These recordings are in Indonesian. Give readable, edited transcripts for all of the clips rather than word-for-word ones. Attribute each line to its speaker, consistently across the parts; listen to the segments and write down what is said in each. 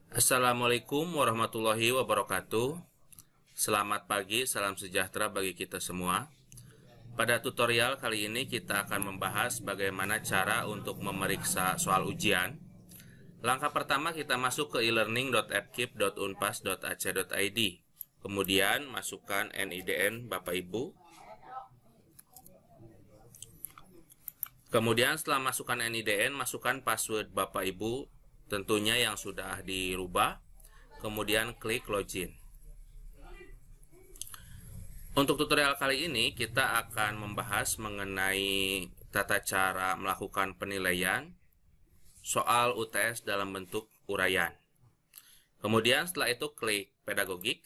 Speaker 1: Assalamualaikum warahmatullahi wabarakatuh. Selamat pagi, salam sejahtera bagi kita semua. Pada tutorial kali ini kita akan membahas bagaimana cara untuk memeriksa soal ujian. Langkah pertama kita masuk ke elearning.appkip.unpas.ac.id. Kemudian masukkan NIDN Bapak Ibu. Kemudian setelah masukkan NIDN, masukkan password Bapak Ibu, tentunya yang sudah dirubah. Kemudian klik login. Untuk tutorial kali ini kita akan membahas mengenai tata cara melakukan penilaian soal UTS dalam bentuk uraian. Kemudian setelah itu klik pedagogik.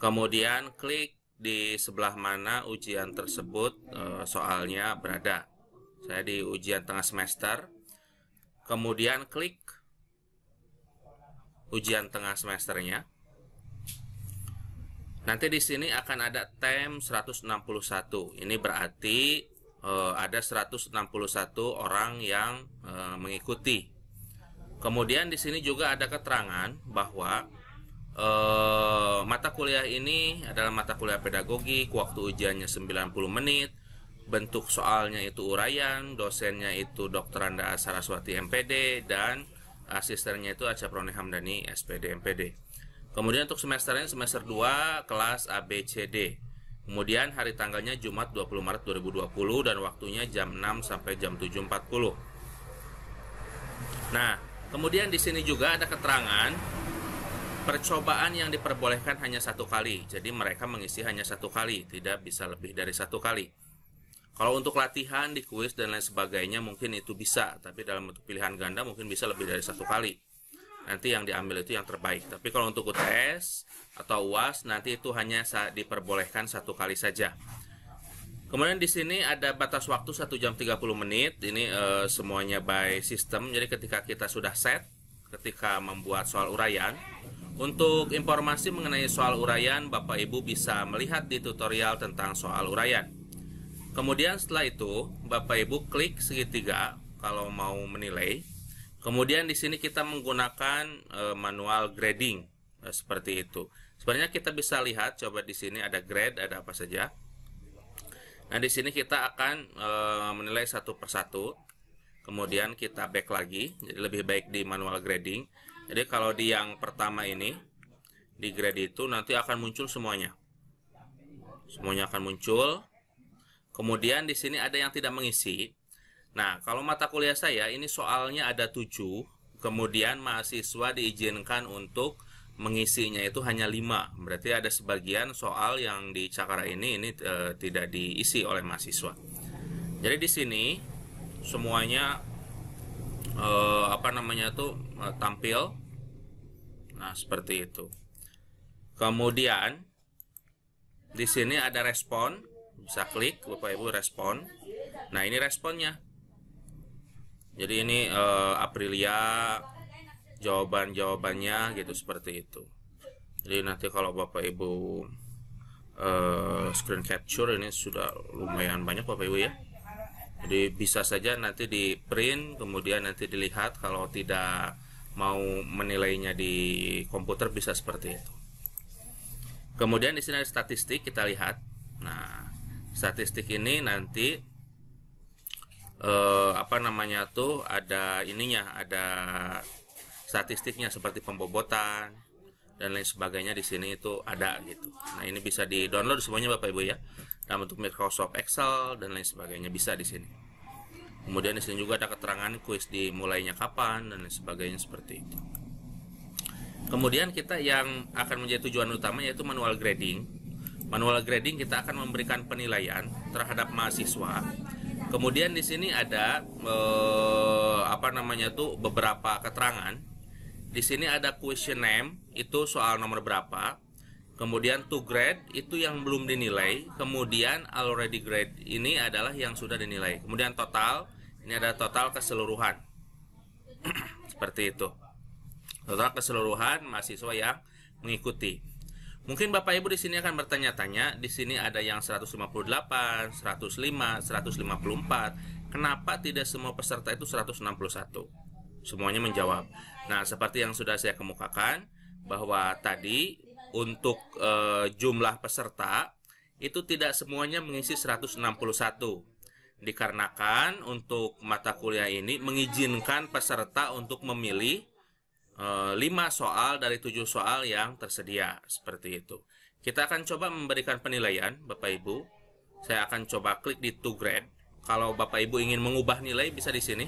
Speaker 1: Kemudian klik di sebelah mana ujian tersebut soalnya berada. Saya di ujian tengah semester. Kemudian klik ujian tengah semesternya. Nanti di sini akan ada tem 161. Ini berarti ada 161 orang yang mengikuti. Kemudian di sini juga ada keterangan bahwa mata kuliah ini adalah mata kuliah pedagogik, waktu ujiannya 90 menit. Bentuk soalnya itu uraian, dosennya itu Dr. Anda Saraswati MPD, dan asistennya itu Acaproni Hamdani SPD MPD. Kemudian untuk semesternya semester 2 kelas ABCD. Kemudian hari tanggalnya Jumat 20 Maret 2020 dan waktunya jam 6 sampai jam 7.40. Nah, kemudian di sini juga ada keterangan percobaan yang diperbolehkan hanya satu kali. Jadi mereka mengisi hanya satu kali, tidak bisa lebih dari satu kali. Kalau untuk latihan di kuis dan lain sebagainya mungkin itu bisa, tapi dalam bentuk pilihan ganda mungkin bisa lebih dari satu kali. Nanti yang diambil itu yang terbaik. Tapi kalau untuk UTS atau UAS nanti itu hanya diperbolehkan satu kali saja. Kemudian di sini ada batas waktu 1 jam 30 menit. Ini semuanya by system. Jadi ketika kita sudah set, ketika membuat soal uraian, untuk informasi mengenai soal uraian Bapak Ibu bisa melihat di tutorial tentang soal uraian. Kemudian setelah itu Bapak Ibu klik segitiga kalau mau menilai. Kemudian di sini kita menggunakan manual grading seperti itu. Sebenarnya kita bisa lihat, coba di sini ada grade, ada apa saja. Nah di sini kita akan menilai satu persatu. Kemudian kita back lagi, jadi lebih baik di manual grading. Jadi kalau di yang pertama ini di grade itu nanti akan muncul semuanya. Semuanya akan muncul. Kemudian di sini ada yang tidak mengisi. Nah, kalau mata kuliah saya ini soalnya ada 7. Kemudian mahasiswa diizinkan untuk mengisinya itu hanya 5. Berarti ada sebagian soal yang di Cakara ini tidak diisi oleh mahasiswa. Jadi di sini semuanya tampil. Nah, seperti itu. Kemudian di sini ada respon. Bisa klik Bapak Ibu respon. Nah ini responnya. Jadi ini Aprilia jawabannya gitu seperti itu. Jadi nanti kalau Bapak Ibu screen capture ini sudah lumayan banyak Bapak Ibu ya. Jadi bisa saja nanti di print kemudian nanti dilihat. Kalau tidak mau menilainya di komputer bisa seperti itu. Kemudian di sini ada statistik, kita lihat. Nah statistik ini nanti ada ininya, ada statistiknya seperti pembobotan dan lain sebagainya di sini itu ada gitu. Nah ini bisa di download semuanya Bapak Ibu ya, dalam bentuk Microsoft Excel dan lain sebagainya bisa di sini. Kemudian di sini juga ada keterangan kuis dimulainya kapan dan lain sebagainya seperti itu. Kemudian kita yang akan menjadi tujuan utama yaitu manual grading. Manual grading kita akan memberikan penilaian terhadap mahasiswa. Kemudian di sini ada beberapa keterangan. Di sini ada question name, itu soal nomor berapa. Kemudian to grade itu yang belum dinilai. Kemudian already grade ini adalah yang sudah dinilai. Kemudian total, ini ada total keseluruhan. Seperti itu. Total keseluruhan mahasiswa yang mengikuti. Mungkin Bapak Ibu di sini akan bertanya-tanya, di sini ada yang 158, 105, 154. Kenapa tidak semua peserta itu 161? semuanya menjawab. Nah, seperti yang sudah saya kemukakan bahwa tadi untuk jumlah peserta itu tidak semuanya mengisi 161. Dikarenakan untuk mata kuliah ini mengizinkan peserta untuk memilih 5 soal dari 7 soal yang tersedia, seperti itu. Kita akan coba memberikan penilaian, Bapak Ibu. Saya akan coba klik di to grade. Kalau Bapak Ibu ingin mengubah nilai bisa di sini,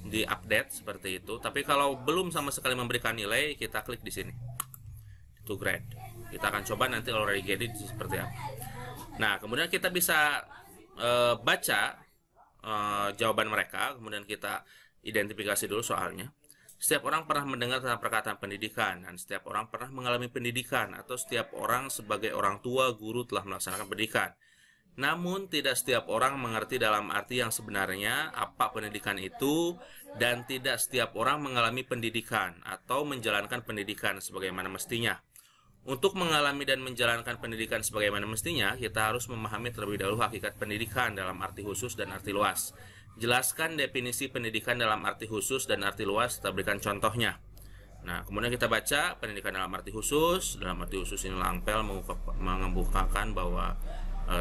Speaker 1: di update seperti itu. Tapi kalau belum sama sekali memberikan nilai, kita klik di sini, to grade. Kita akan coba nanti already get it seperti apa. Nah, kemudian kita bisa baca jawaban mereka, kemudian kita identifikasi dulu soalnya. Setiap orang pernah mendengar tentang perkataan pendidikan, dan setiap orang pernah mengalami pendidikan, atau setiap orang sebagai orang tua, guru telah melaksanakan pendidikan. Namun tidak setiap orang mengerti dalam arti yang sebenarnya apa pendidikan itu, dan tidak setiap orang mengalami pendidikan atau menjalankan pendidikan sebagaimana mestinya. Untuk mengalami dan menjalankan pendidikan sebagaimana mestinya, kita harus memahami terlebih dahulu hakikat pendidikan dalam arti khusus dan arti luas. Jelaskan definisi pendidikan dalam arti khusus dan arti luas, kita berikan contohnya. Nah, kemudian kita baca pendidikan dalam arti khusus. Dalam arti khusus ini Langpel mengemukakan bahwa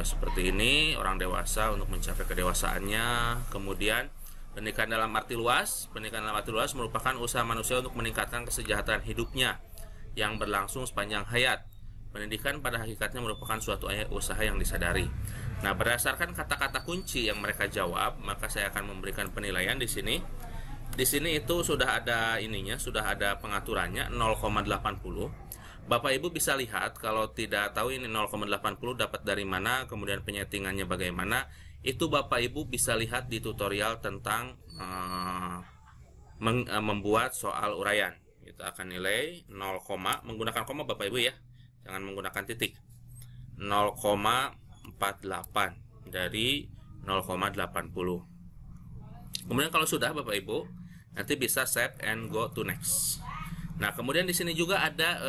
Speaker 1: seperti ini, orang dewasa untuk mencapai kedewasaannya. Kemudian pendidikan dalam arti luas. Pendidikan dalam arti luas merupakan usaha manusia untuk meningkatkan kesejahteraan hidupnya yang berlangsung sepanjang hayat. Pendidikan pada hakikatnya merupakan suatu usaha yang disadari. Nah, berdasarkan kata-kata kunci yang mereka jawab, maka saya akan memberikan penilaian di sini. Di sini itu sudah ada ininya, sudah ada pengaturannya 0,80. Bapak Ibu bisa lihat, kalau tidak tahu ini 0,80 dapat dari mana, kemudian penyetingannya bagaimana, itu Bapak Ibu bisa lihat di tutorial tentang membuat soal uraian. Kita akan nilai 0, menggunakan koma Bapak Ibu ya, jangan menggunakan titik. 0,48 dari 0,80. Kemudian kalau sudah Bapak Ibu, nanti bisa save and go to next. Nah, kemudian di sini juga ada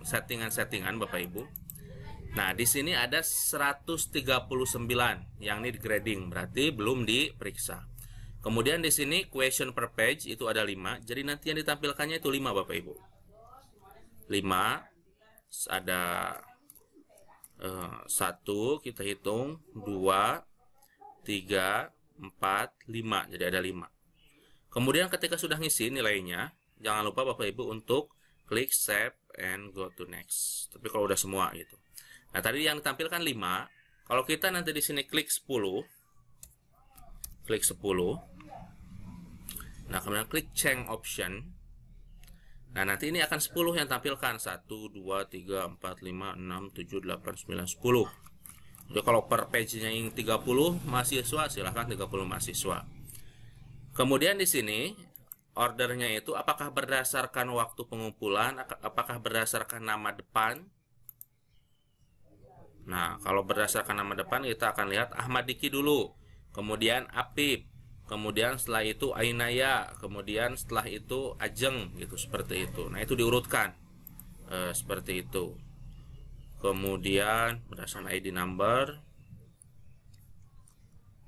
Speaker 1: settingan-settingan Bapak Ibu. Nah, di sini ada 139 yang ini di grading, berarti belum diperiksa. Kemudian di sini question per page itu ada 5. Jadi nanti yang ditampilkannya itu 5 Bapak Ibu. 5 ada 1 kita hitung, 2 3 4 5. Jadi ada 5. Kemudian ketika sudah ngisi nilainya, jangan lupa Bapak Ibu untuk klik save and go to next. Tapi kalau udah semua gitu. Nah, tadi yang ditampilkan 5, kalau kita nanti di sini klik 10. Klik 10. Nah, kemudian klik change option. Nah, nanti ini akan 10 yang tampilkan. 1 2 3 4 5 6 7 8 9 10. Jadi kalau per page-nya yang 30 mahasiswa, silahkan 30 mahasiswa. Kemudian di sini ordernya itu apakah berdasarkan waktu pengumpulan, apakah berdasarkan nama depan. Nah, kalau berdasarkan nama depan kita akan lihat Ahmad Diki dulu, kemudian Apip, kemudian setelah itu Ainaya, kemudian setelah itu Ajeng gitu, seperti itu. Nah, itu diurutkan seperti itu. Kemudian berdasarkan ID number.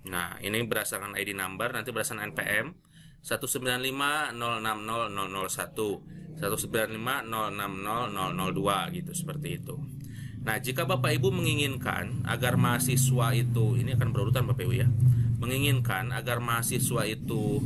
Speaker 1: Nah, ini berdasarkan ID number, nanti berdasarkan NPM 195060001, 195060002 gitu, seperti itu. Nah, jika Bapak Ibu menginginkan agar mahasiswa itu, ini akan berurutan Bapak Ibu ya, menginginkan agar mahasiswa itu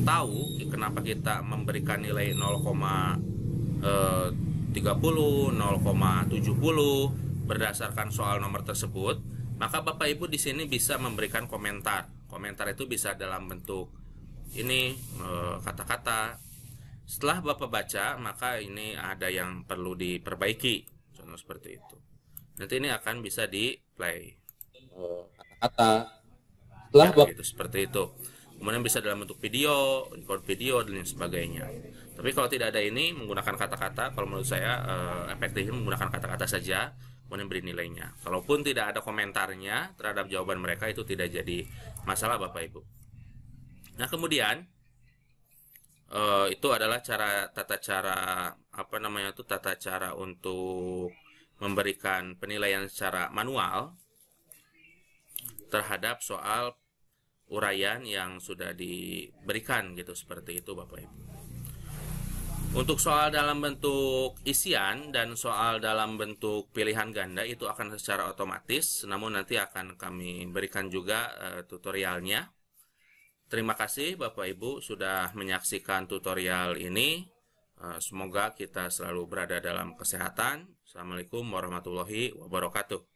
Speaker 1: tahu kenapa kita memberikan nilai 0,30, 0,70 berdasarkan soal nomor tersebut, maka Bapak Ibu di sini bisa memberikan komentar. Komentar itu bisa dalam bentuk ini kata-kata. Setelah Bapak baca, maka ini ada yang perlu diperbaiki. Contoh seperti itu. Nanti ini akan bisa di play. Kata-kata. Setelah ya, gitu, seperti itu. Kemudian bisa dalam bentuk video, record video dan lain sebagainya. Tapi kalau tidak ada ini, menggunakan kata-kata, kalau menurut saya efektif menggunakan kata-kata saja, kemudian beri nilainya. Kalaupun tidak ada komentarnya terhadap jawaban mereka, itu tidak jadi masalah Bapak Ibu. Nah, kemudian itu adalah tata cara untuk memberikan penilaian secara manual terhadap soal uraian yang sudah diberikan gitu, seperti itu Bapak Ibu. Untuk soal dalam bentuk isian dan soal dalam bentuk pilihan ganda itu akan secara otomatis, namun nanti akan kami berikan juga tutorialnya. Terima kasih Bapak Ibu sudah menyaksikan tutorial ini. Semoga kita selalu berada dalam kesehatan. Assalamualaikum warahmatullahi wabarakatuh.